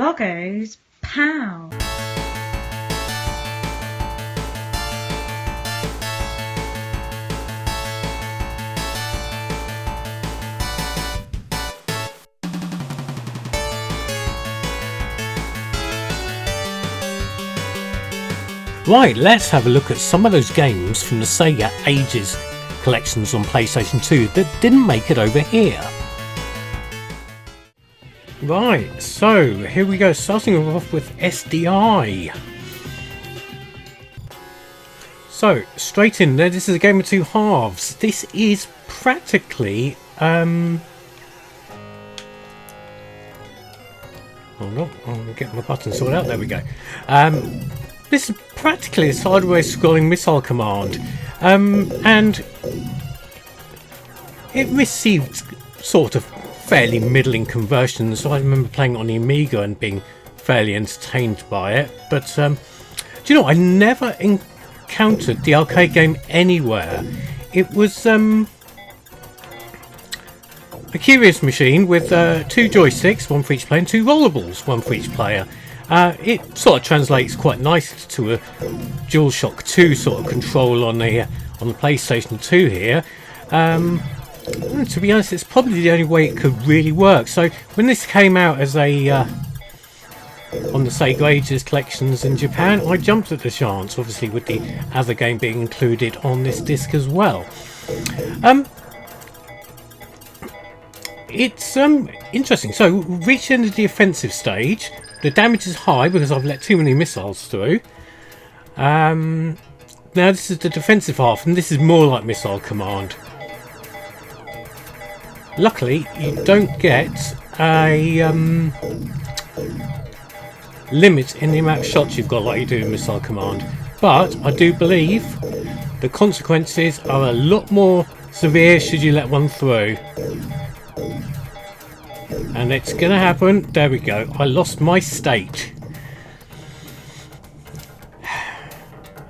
Logos POW. Right, let's have a look at some of those games from the Sega Ages collections on PlayStation 2 that didn't make it over here. Right, so here we go, starting off with SDI. So, straight in there, this is a game of two halves. This is practically... Hold on, I'm getting my buttons sorted out, there we go. This is practically a sideways scrolling missile command, and it received sort of fairly middling conversions. So I remember playing it on the Amiga and being fairly entertained by it, but do you know, I never encountered the arcade game anywhere. It was a curious machine with 2 joysticks, one for each player, and 2 rollables, one for each player. It sort of translates quite nicely to a DualShock 2 sort of control on the PlayStation 2 here. To be honest, it's probably the only way it could really work. So when this came out as a on the Sega Ages collections in Japan, I jumped at the chance, obviously with the other game being included on this disc as well. It's interesting. So reaching the defensive stage, the damage is high because I've let too many missiles through. Now this is the defensive half, and this is more like missile command. Luckily, you don't get a limit in the amount of shots you've got like you do in missile command. But I do believe the consequences are a lot more severe should you let one through. And it's gonna happen. There we go. I lost my state.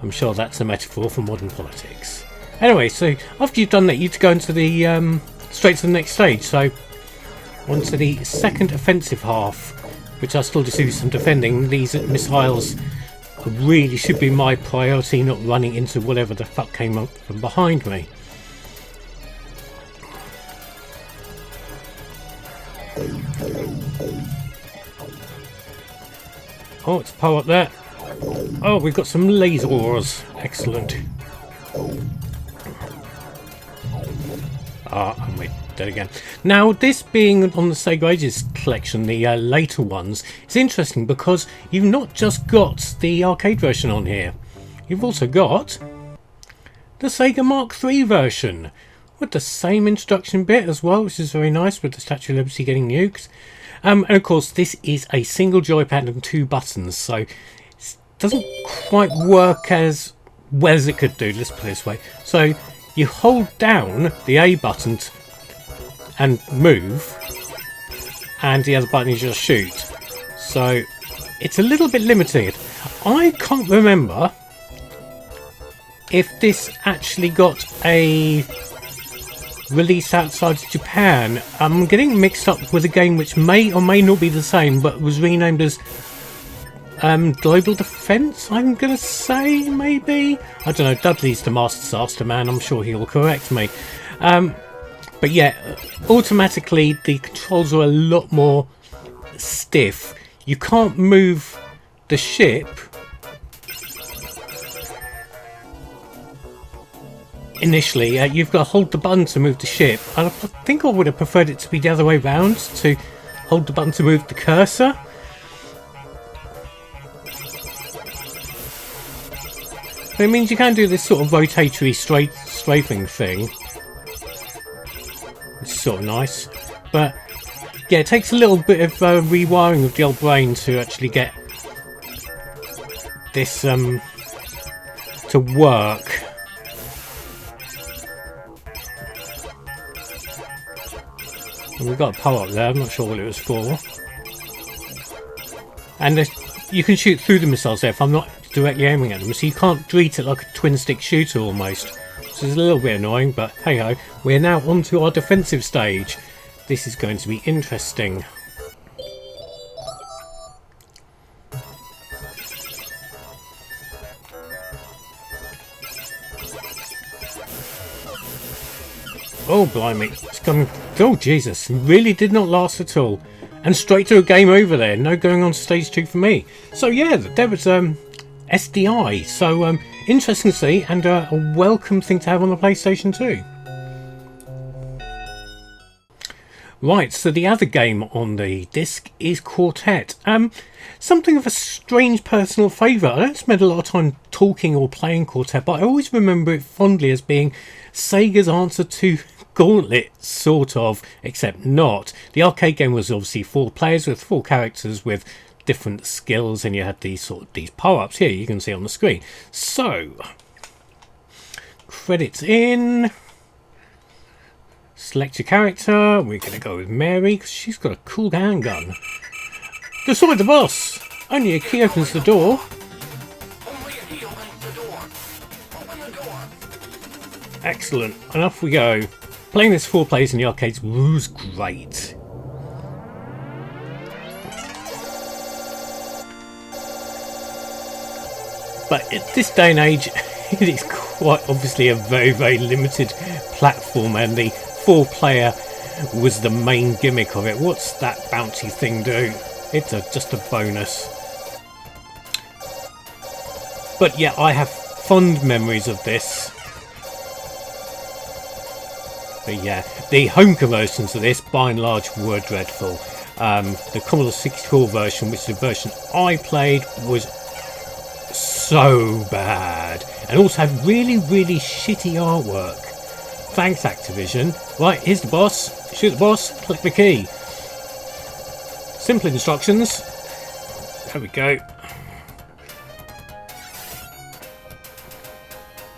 I'm sure that's a metaphor for modern politics. Anyway, so after you've done that, you have to go into the straight to the next stage. So onto the second offensive half, which I still just do some defending. These missiles really should be my priority, not running into whatever the fuck came up from behind me. Oh, it's power up there. Oh, we've got some laser ores. Excellent. I'm way dead again. Now, this being on the Sega Ages collection, the later ones, it's interesting because you've not just got the arcade version on here. You've also got the Sega Mark III version with the same instruction bit as well, which is very nice, with the Statue of Liberty getting nuked. And of course, this is a single joypad and 2 buttons, so it doesn't quite work as well as it could do, let's put it this way. So you hold down the A button and move, and the other button is just shoot. So it's a little bit limited. I can't remember if this actually got a release outside of Japan. I'm getting mixed up with a game which may or may not be the same, but was renamed as Global Defense, I'm gonna say, maybe. I don't know, Dudley's the Master Disaster Man, I'm sure he'll correct me. But yeah, automatically the controls are a lot more stiff. You can't move the ship initially. You've got to hold the button to move the ship. I think I would have preferred it to be the other way round, to hold the button to move the cursor. But it means you can do this sort of rotatory strafing thing, which is sort of nice. But yeah, it takes a little bit of rewiring of the old brain to actually get this to work. And we've got a power up there, I'm not sure what it was for. And you can shoot through the missiles there if I'm not directly aiming at them, so you can't treat it like a twin stick shooter almost. So it's a little bit annoying, but hey ho, we're now onto our defensive stage. This is going to be interesting. Oh, blimey. It's coming. Oh, Jesus. Really did not last at all. And straight to a game over there. No going on to stage 2 for me. So, yeah, there was SDI. So, interesting to see and a welcome thing to have on the PlayStation 2. Right, so the other game on the disc is Quartet. Something of a strange personal favourite. I don't spend a lot of time talking or playing Quartet, but I always remember it fondly as being Sega's answer to Gauntlet, sort of, except not. The arcade game was obviously 4 players with 4 characters with different skills, and you had these power-ups here you can see on the screen. So, credits in. Select your character. We're going to go with Mary because she's got a cool handgun. Destroy the boss. Only a key opens the door. Excellent. And off we go. Playing this 4 players in the arcades was great. But at this day and age, it is quite obviously a very, very limited platform, and the 4-player was the main gimmick of it. What's that bouncy thing do? It's just a bonus. But yeah, I have fond memories of this. But yeah, the home conversions of this, by and large, were dreadful. The Commodore 64 version, which is the version I played, was so bad. And also had really, really shitty artwork. Thanks, Activision. Right, here's the boss. Shoot the boss, click the key. Simple instructions. There we go.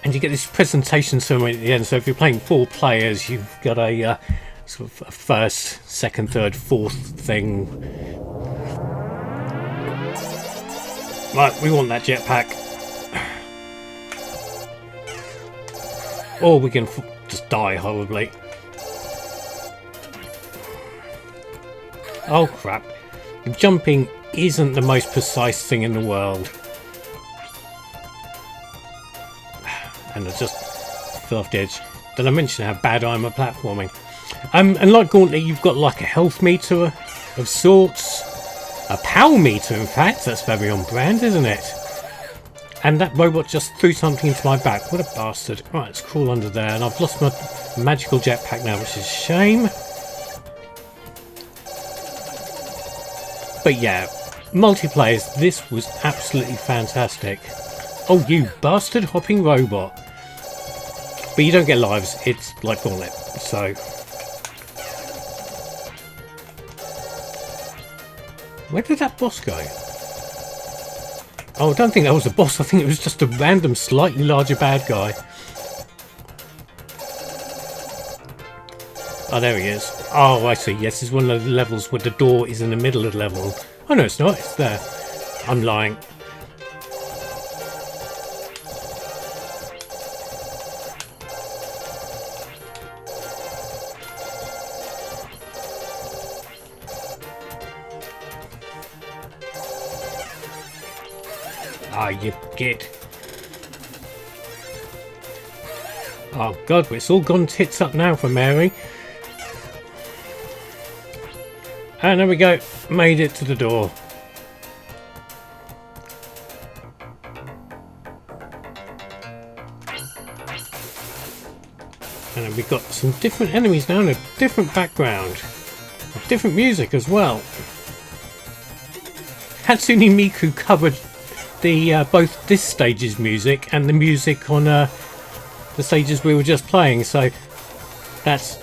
And you get this presentation ceremony at the end. So if you're playing 4 players, you've got a sort of a first, second, third, fourth thing. Right, we want that jetpack. Or we can just die horribly. Oh crap. Jumping isn't the most precise thing in the world. And I just fell off the edge. Did I mention how bad I am at platforming? And like Gauntlet, you've got like a health meter of sorts. A POW meter, in fact. That's very on brand, isn't it? And that robot just threw something into my back. What a bastard. Right, let's crawl under there. And I've lost my magical jetpack now, which is a shame. But yeah, multiplayers, this was absolutely fantastic. Oh, you bastard hopping robot. But you don't get lives. It's like Gauntlet. So... where did that boss go? Oh, I don't think that was a boss. I think it was just a random, slightly larger bad guy. Oh, there he is. Oh, I see. Yes, it's one of the levels where the door is in the middle of the level. Oh, no, it's not. It's there. I'm lying. Ah, you git. Oh god, it's all gone tits up now for Mary. And there we go, made it to the door. And we've got some different enemies now and a different background. Different music as well. Hatsune Miku covered the both this stage's music and the music on the stages we were just playing, so that's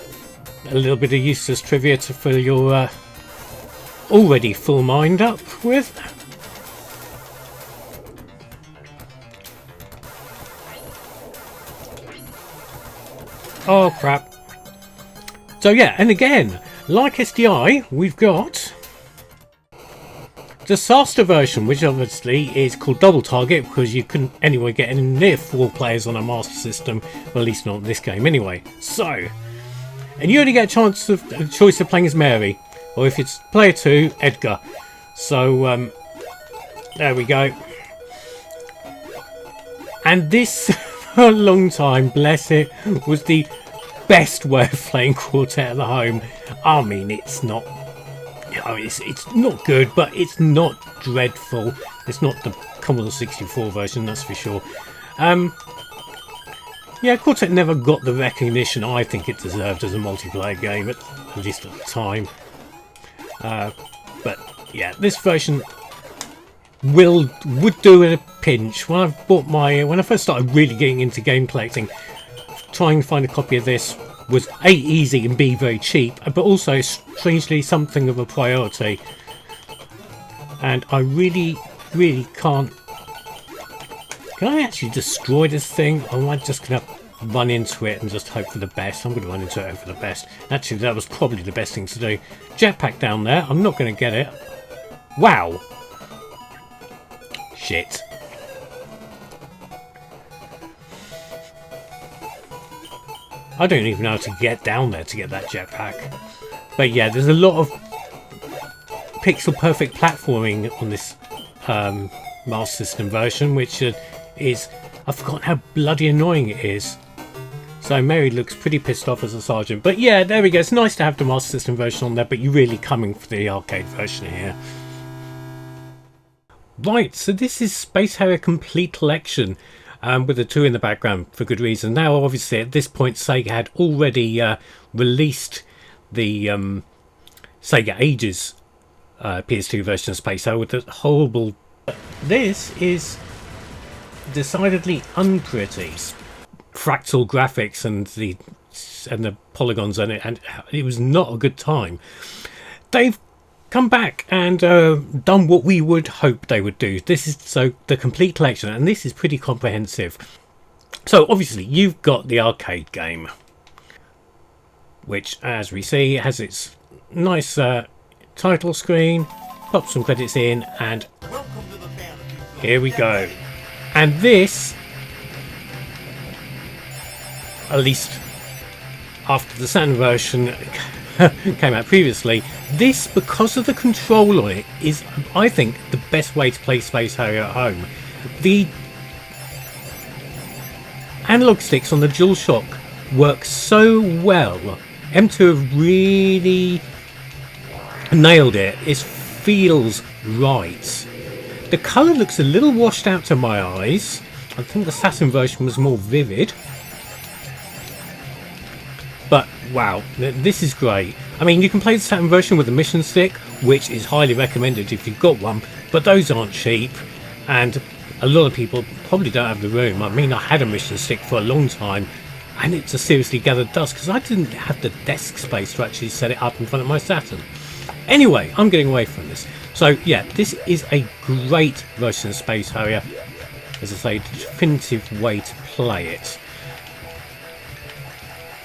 a little bit of useless trivia to fill your already full mind up with. Oh crap. So yeah, and again, like SDI, we've got Disaster version, which obviously is called Double Target because you couldn't anyway get any near 4 players on a Master System, well, at least not in this game anyway. So, and you only get a choice of playing as Mary, or if it's player 2, Edgar. So, there we go. And this, for a long time, bless it, was the best way of playing Quartet at the home. I mean, it's not... it's not good, but it's not dreadful. It's not the Commodore 64 version, that's for sure. Yeah, Quartet never got the recognition I think it deserved as a multiplayer game, at least at the time. But yeah, this version would do at a pinch. When I first started really getting into game collecting, trying to find a copy of this was A, easy, and B, very cheap, but also strangely something of a priority. And I really can't... Can I actually destroy this thing, or am I just going to run into it and just hope for the best? I'm going to run into it and hope for the best. Actually, that was probably the best thing to do. Jetpack down there. I'm not going to get it. Wow. Shit. I don't even know how to get down there to get that jetpack. But yeah, there's a lot of pixel perfect platforming on this Master System version, which is... I've forgotten how bloody annoying it is. So Mary looks pretty pissed off as a sergeant. But yeah, there we go. It's nice to have the Master System version on there, but you're really coming for the arcade version here. Right, so this is Space Harrier Complete Collection, with the 2 in the background for good reason. Now, obviously, at this point, Sega had already released the Sega Ages PS2 version of Space Harrier with the horrible... This is decidedly unpretty. Fractal graphics and the polygons on it, and it was not a good time. They've come back and done what we would hope they would do. This is the complete collection, and this is pretty comprehensive. So obviously you've got the arcade game, which, as we see, has its nice title screen. Pop some credits in, and here we go. And this, at least after the Saturn version came out previously, this, because of the control on it, is, I think, the best way to play Space Harrier at home. The analog sticks on the DualShock work so well. M2 have really nailed it. It feels right. The colour looks a little washed out to my eyes. I think the Saturn version was more vivid. But wow, this is great. I mean, you can play the Saturn version with a mission stick, which is highly recommended if you've got one, but those aren't cheap, and a lot of people probably don't have the room. I mean, I had a mission stick for a long time, and it just seriously gathered dust because I didn't have the desk space to actually set it up in front of my Saturn. Anyway, I'm getting away from this. So yeah, this is a great version of Space Harrier. As I say, the definitive way to play it.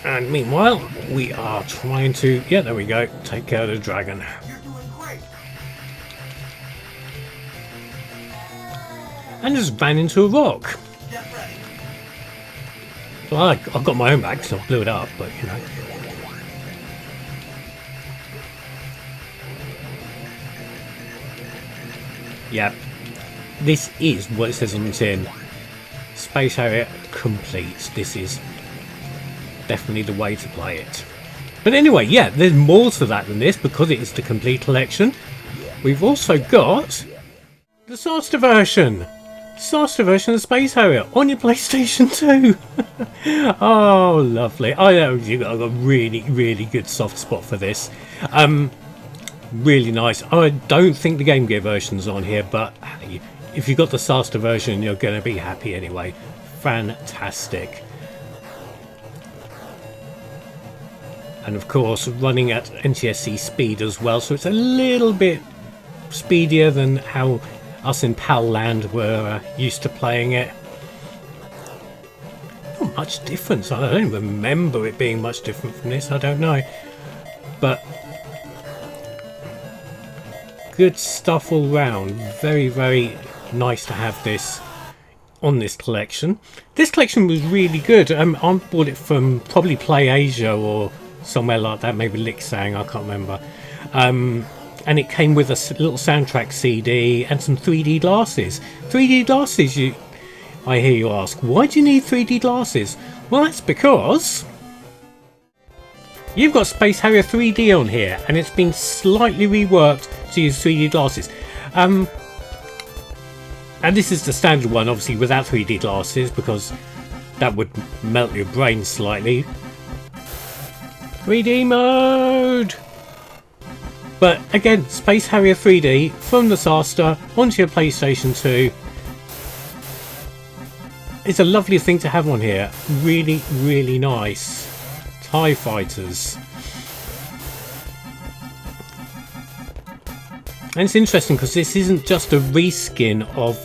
And meanwhile, we are trying to, yeah, there we go, take care of the dragon. And just ran into a rock. Well, I've got my own back, so I blew it up, but you know. Yeah, this is what it says on the tin. Space Harrier Complete. This is definitely the way to play it. But anyway, yeah, there's more to that than this because it is the complete collection. We've also got the Disaster version. Disaster version of Space Harrier on your PlayStation 2. Oh, lovely. I know you've got a really good soft spot for this. Really nice. I don't think the Game Gear version's on here, but if you've got the Disaster version, you're going to be happy anyway. Fantastic. And of course, running at NTSC speed as well, so it's a little bit speedier than how us in PAL land were used to playing it. Not much difference. I don't remember it being much different from this. I don't know. But good stuff all round. Very nice to have this on this collection. This collection was really good. I bought it from probably Play Asia or somewhere like that, maybe Licksang, I can't remember. And it came with a little soundtrack CD and some 3D glasses. 3D glasses, I hear you ask, why do you need 3D glasses? Well, that's because you've got Space Harrier 3D on here, and it's been slightly reworked to use 3D glasses. And this is the standard one, obviously without 3D glasses, because that would melt your brain slightly. 3D mode! But again, Space Harrier 3D from the Disaster onto your PlayStation 2. It's a lovely thing to have on here. Really, really nice. TIE fighters. And it's interesting because this isn't just a reskin of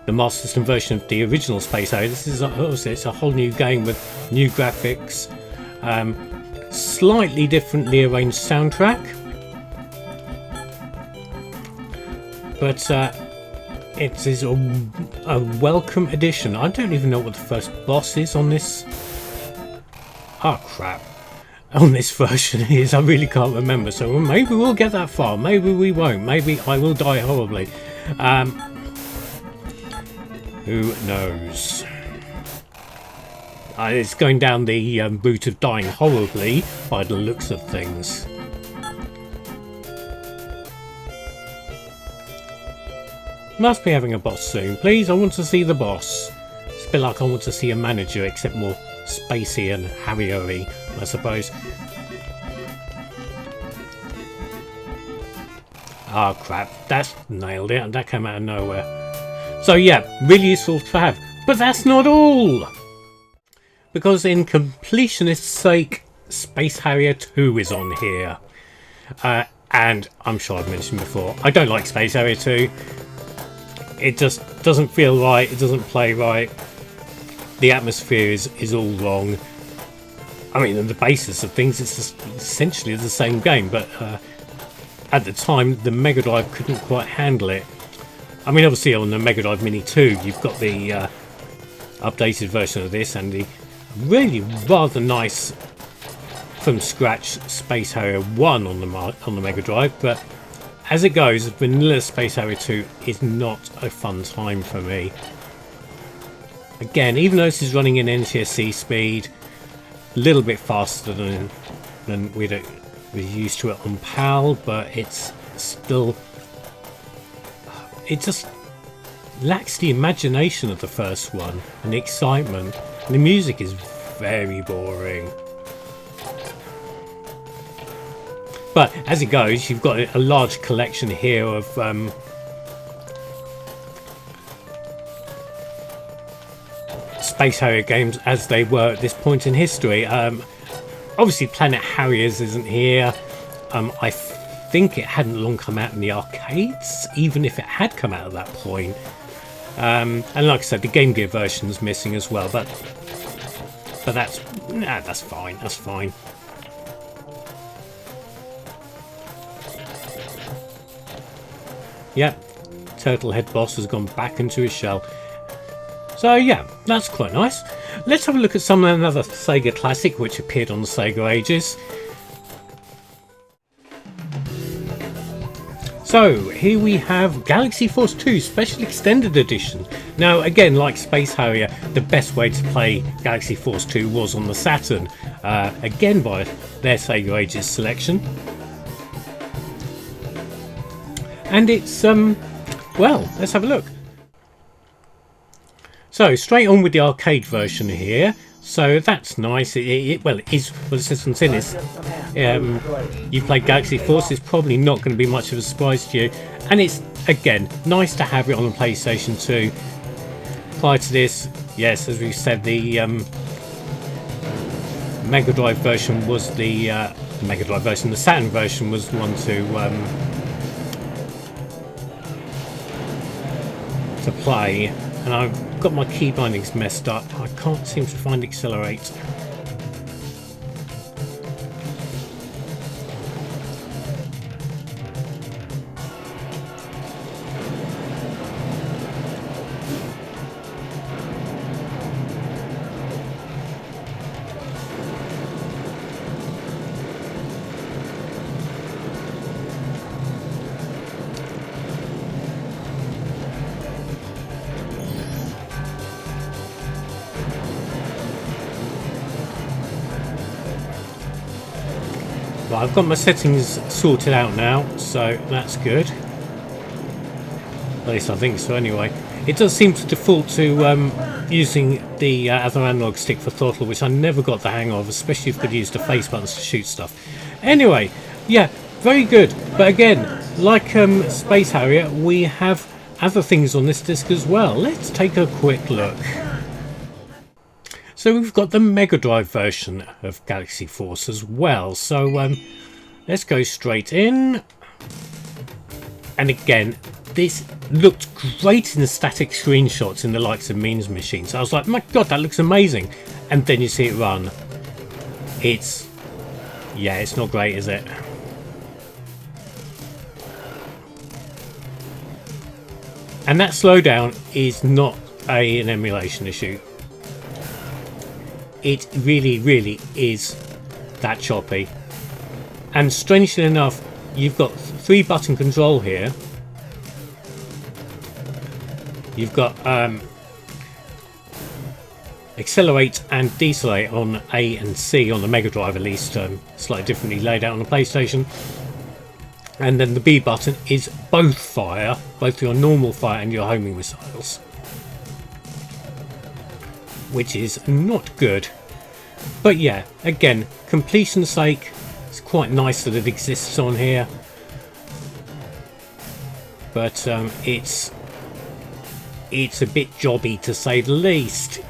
the Master System version of the original Space Harrier. This is it's a whole new game with new graphics, slightly differently arranged soundtrack, but it is a welcome addition. I don't even know what the first boss is on this. Oh crap. On this version is, I really can't remember, so maybe we'll get that far, maybe we won't, maybe I will die horribly. Who knows? It's going down the route of dying horribly by the looks of things. Must be having a boss soon. Please, I want to see the boss. It's a bit like I want to see a manager, except more spacey and Harrier-y, I suppose. Ah, crap. That's nailed it. That came out of nowhere. So yeah, really useful to have. But that's not all! Because in completionist's sake, Space Harrier 2 is on here. And I'm sure I've mentioned before, I don't like Space Harrier 2. It just doesn't feel right, it doesn't play right. The atmosphere is all wrong. I mean, on the basis of things, it's just essentially the same game, but at the time, the Mega Drive couldn't quite handle it. I mean, obviously on the Mega Drive Mini 2, you've got the updated version of this and the really rather nice from scratch Space Harrier 1 on the Mega Drive, but as it goes, vanilla Space Harrier 2 is not a fun time for me. Again, even though this is running in NTSC speed, a little bit faster than we're used to it on PAL, but it's still, it just lacks the imagination of the first one and the excitement. And the music is very boring. But as it goes, you've got a large collection here of Space Harrier games as they were at this point in history. Obviously Planet Harriers isn't here. I think it hadn't long come out in the arcades, even if it had come out at that point. And like I said, the Game Gear version's missing as well, but that's fine, that's fine. Yep, Turtle Head Boss has gone back into his shell. So yeah, that's quite nice. Let's have a look at another Sega classic which appeared on the Sega Ages. So here we have Galaxy Force 2 Special Extended Edition. Now again, like Space Harrier, the best way to play Galaxy Force 2 was on the Saturn, again by their Sega Ages selection. And it's, well, let's have a look. So straight on with the arcade version here. So that's nice. Well, it is what the system's in. Is you played Galaxy Force, it's probably not going to be much of a surprise to you. And it's, again, nice to have it on the PlayStation 2. Prior to this, yes, as we said, the Mega Drive version was the the Saturn version was the one to play. And I've got my key bindings messed up. I can't seem to find Accelerate. Well, I've got my settings sorted out now, so that's good. At least I think so anyway. It does seem to default to using the other analog stick for throttle, which I never got the hang of, especially if I'd used the face buttons to shoot stuff. Anyway, yeah, very good. But again, like Space Harrier, we have other things on this disc as well. Let's take a quick look. So we've got the Mega Drive version of Galaxy Force as well. So let's go straight in. And again, this looked great in the static screenshots in the likes of memes machines. I was like, my god, that looks amazing. And then you see it run. It's not great, is it? And that slowdown is not an emulation issue. It really, really is that choppy. And strangely enough, you've got 3-button control here. You've got accelerate and decelerate on A and C on the Mega Drive, at least slightly differently laid out on the PlayStation. And then the B button is both fire, both your normal fire and your homing missiles, which is not good. But yeah, again, completion's sake, it's quite nice that it exists on here. But it's a bit jobby, to say the least.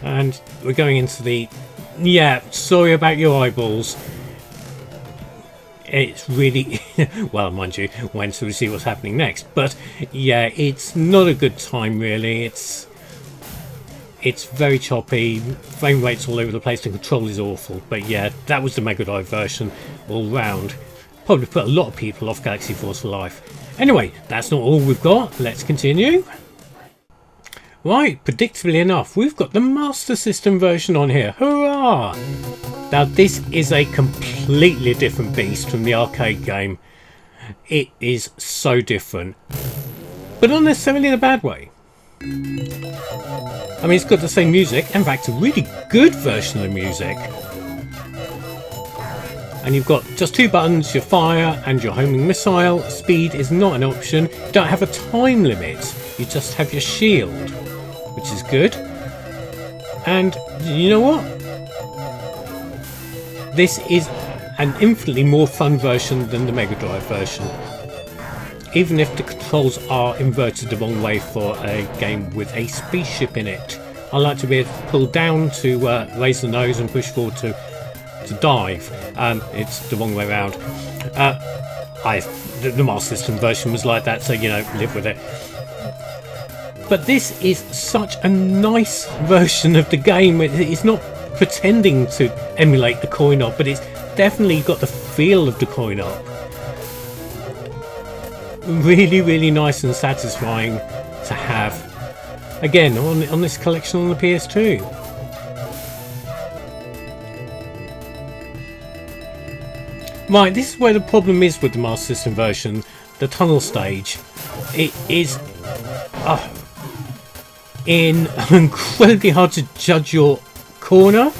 And we're going into the... Yeah, sorry about your eyeballs. It's really... well, mind you, when to see what's happening next. But yeah, it's not a good time, really. It's very choppy. Frame rates all over the place. The control is awful. But yeah, that was the Mega Drive version all round. Probably put a lot of people off Galaxy Force for life. Anyway, that's not all we've got. Let's continue. Right, predictably enough, we've got the Master System version on here. Hurrah! Now, this is a completely different beast from the arcade game. It is so different. But not necessarily in a bad way. I mean, it's got the same music. In fact, a really good version of the music. And you've got just 2 buttons, your fire and your homing missile. Speed is not an option. You don't have a time limit. You just have your shield, which is good. And you know what? This is an infinitely more fun version than the Mega Drive version. Even if the controls are inverted the wrong way for a game with a spaceship in it. I like to be able to pull down to raise the nose and push forward to dive. It's the wrong way around. The Master System version was like that, so you know, live with it. But this is such a nice version of the game. It's not pretending to emulate the coin-op, but it's definitely got the feel of the coin-op. Really, really nice and satisfying to have. Again, on this collection on the PS2. Right, this is where the problem is with the Master System version. The tunnel stage. It is incredibly hard to judge your corner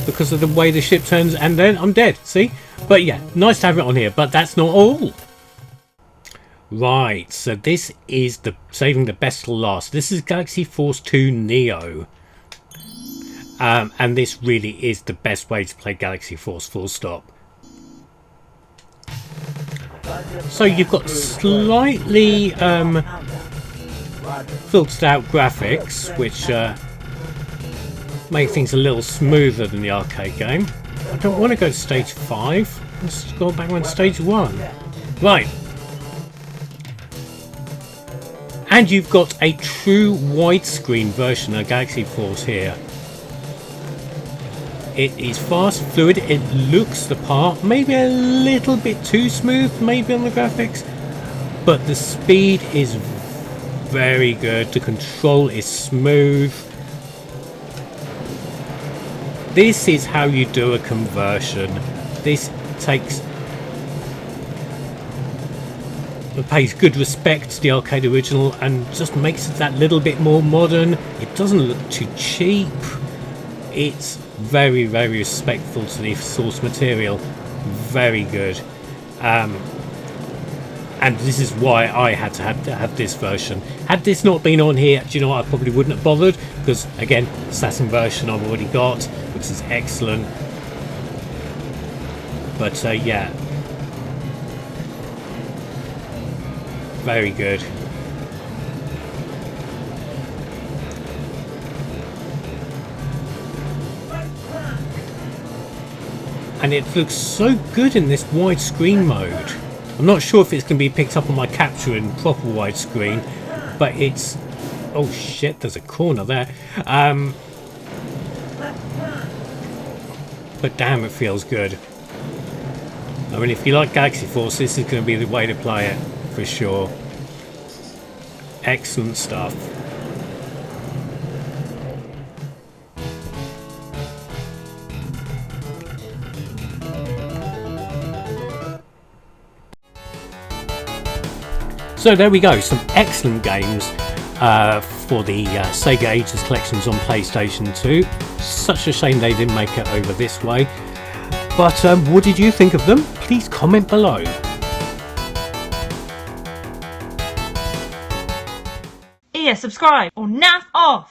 because of the way the ship turns, and then I'm dead, see? But yeah, nice to have it on here, but that's not all. Right, so this is the saving the best till last. This is Galaxy Force 2 Neo. And this really is the best way to play Galaxy Force, full stop. So you've got slightly filtered out graphics, which make things a little smoother than the arcade game. I don't want to go to stage 5. Let's go back on stage 1. Right. And you've got a true widescreen version of Galaxy Force here. It is fast, fluid, it looks the part, maybe a little bit too smooth, maybe on the graphics, but the speed is very good, the control is smooth. This is how you do a conversion. This takes It pays good respect to the arcade original and just makes it that little bit more modern. It doesn't look too cheap. It's very, very respectful to the source material. Very good. And this is why I had to have this version. Had this not been on here, do you know what, I probably wouldn't have bothered, because again, assassin version I've already got, which is excellent. But yeah, very good. And it looks so good in this widescreen mode. I'm not sure if it's going to be picked up on my capture in proper widescreen, but it's... oh shit, there's a corner there. But damn, it feels good. I mean, if you like Galaxy Force, this is going to be the way to play it, for sure. Excellent stuff. So there we go, some excellent games for the Sega Ages collections on PlayStation 2. Such a shame they didn't make it over this way. But what did you think of them? Please comment below. Yeah, subscribe or naff off.